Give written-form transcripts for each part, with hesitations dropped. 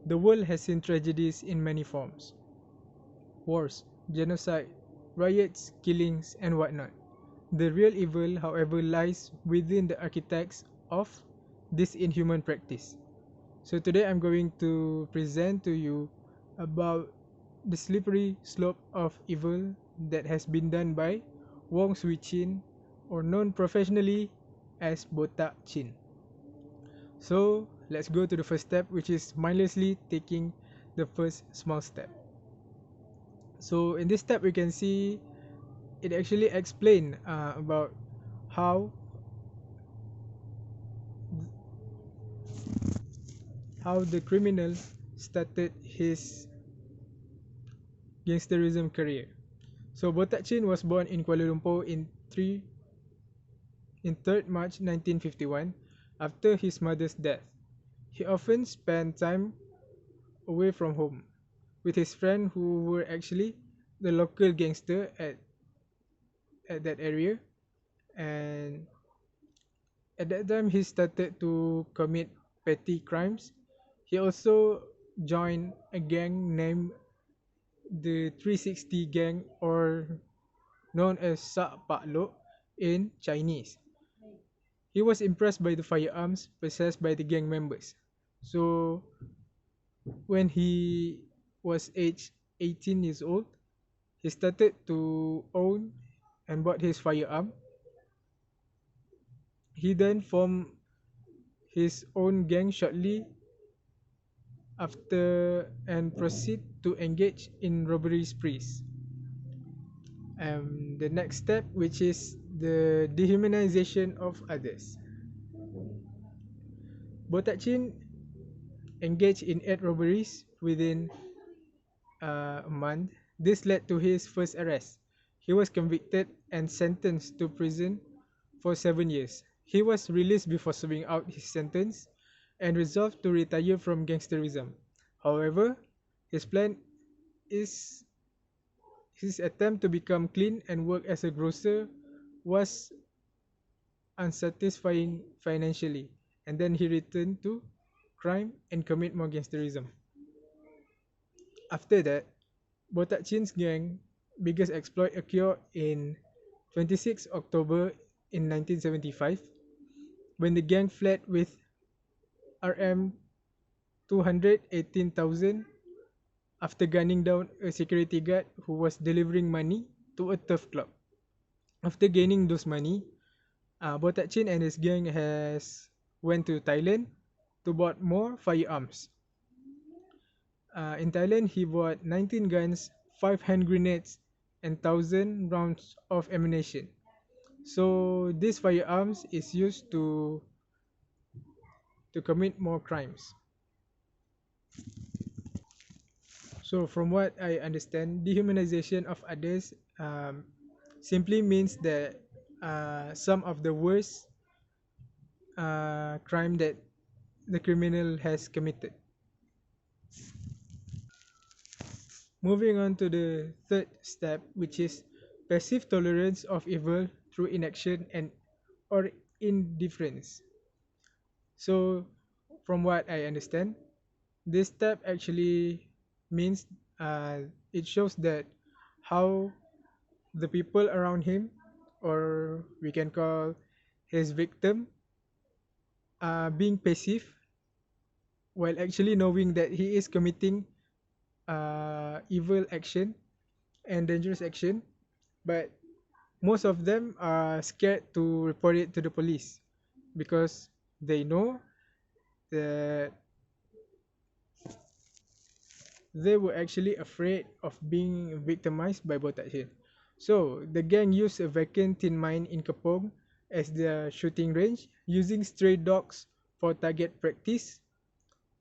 The world has seen tragedies in many forms: wars, genocide, riots, killings, and whatnot. The real evil, however, lies within the architects of this inhuman practice. So today I'm going to present to you about the slippery slope of evil that has been done by Wong Sui Chin, or known professionally as BOTAK Chin. So let's go to the first step, which is mindlessly taking the first small step. So in this step we can see it actually explain about how how the criminal started his gangsterism career. So Botak Chin was born in Kuala Lumpur in 3rd March 1951 after his mother's death. He often spent time away from home with his friend who were actually the local gangster at that area, and at that time he started to commit petty crimes. He also joined a gang named the 360 gang, or known as Sa Pak Lok in Chinese. He was impressed by the firearms possessed by the gang members. So when he was aged 18 years old, he started to own and bought his firearm. He then formed his own gang shortly after and proceed to engage in robbery sprees. The next step, which is the dehumanization of others. Botak Chin engaged in 8 robberies within a month. This led to his first arrest. He was convicted and sentenced to prison for 7 years. He was released before serving out his sentence and resolved to retire from gangsterism. However, his plan is his attempt to become clean and work as a grocer was unsatisfying financially, and then he returned to crime and commit more gangsterism. After that, Botak Chin's gang biggest exploit occurred in 26 October in 1975 when the gang fled with RM 218,000 after gunning down a security guard who was delivering money to a turf club. After gaining those money, Botak Chin and his gang has went to Thailand to bought more firearms. In Thailand, he bought 19 guns, 5 hand grenades, and 1,000 rounds of ammunition. So these firearms is used to commit more crimes. So from what I understand, dehumanization of others simply means that some of the worst crime that the criminal has committed. Moving on to the third step, which is passive tolerance of evil through inaction and or indifference. So from what I understand, this step actually means it shows that how the people around him, or we can call his victim, being passive while actually knowing that he is committing evil action and dangerous action, but most of them are scared to report it to the police because they know that they were actually afraid of being victimized by Botak Hill. So the gang used a vacant tin mine in Kapong as their shooting range, using stray dogs for target practice.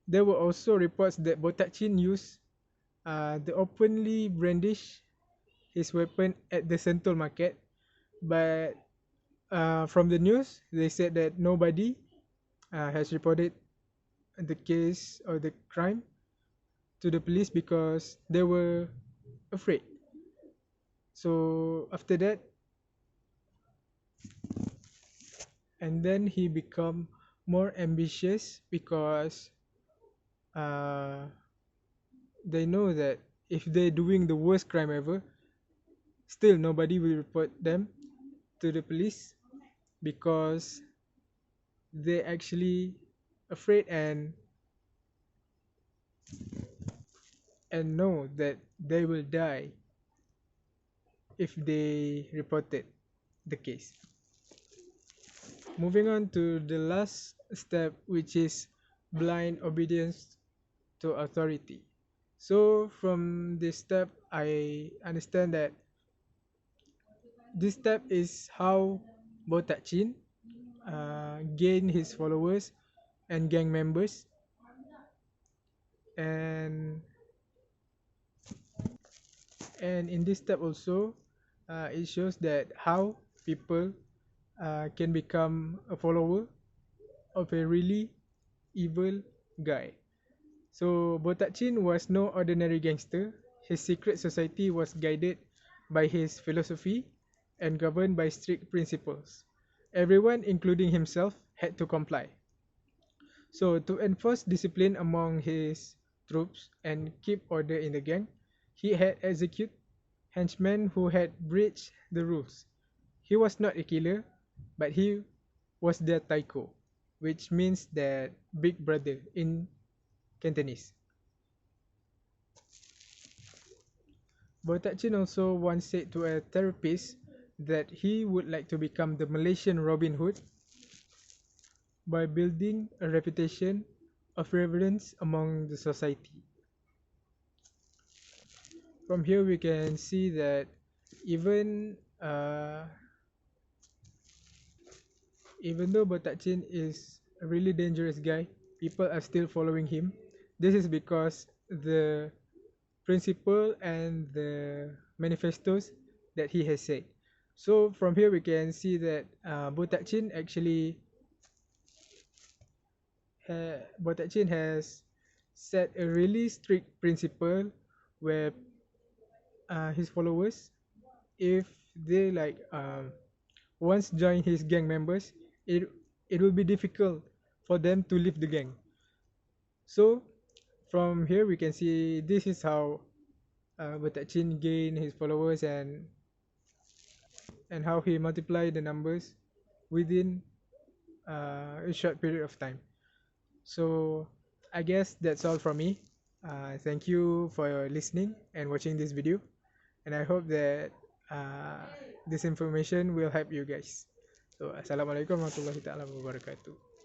There were also reports that Botak Chin used the openly brandish his weapon at the Sentul market, but from the news they said that nobody has reported the case or the crime to the police because they were afraid. So after that, and then he become more ambitious because uh, they know that if they're doing the worst crime ever, still nobody will report them to the police because they're actually afraid and know that they will die if they reported the case. Moving on to the last step, which is blind obedience to authority. So from this step, I understand that this step is how BOTAK gain his followers and gang members, and in this step also, it shows that how people can become a follower of a really evil guy. So Botachin was no ordinary gangster. His secret society was guided by his philosophy and governed by strict principles. Everyone, including himself, had to comply. So to enforce discipline among his troops and keep order in the gang, he had execute henchmen who had breached the rules. He was not a killer, but he was their taiko, which means that big brother in Cantonese. Botak also once said to a therapist that he would like to become the Malaysian Robin Hood by building a reputation of reverence among the society. From here we can see that even even though Botak is a really dangerous guy, people are still following him. This is because the principle and the manifestos that he has said. So from here we can see that Botak actually has set a really strict principle where his followers, if they like once join his gang members, it will be difficult for them to leave the gang. So from here we can see this is how Botak gained his followers and how he multiplied the numbers within a short period of time. So I guess that's all from me. Thank you for listening and watching this video, and I hope that this information will help you guys. So assalamualaikum warahmatullahi taala wabarakatuh.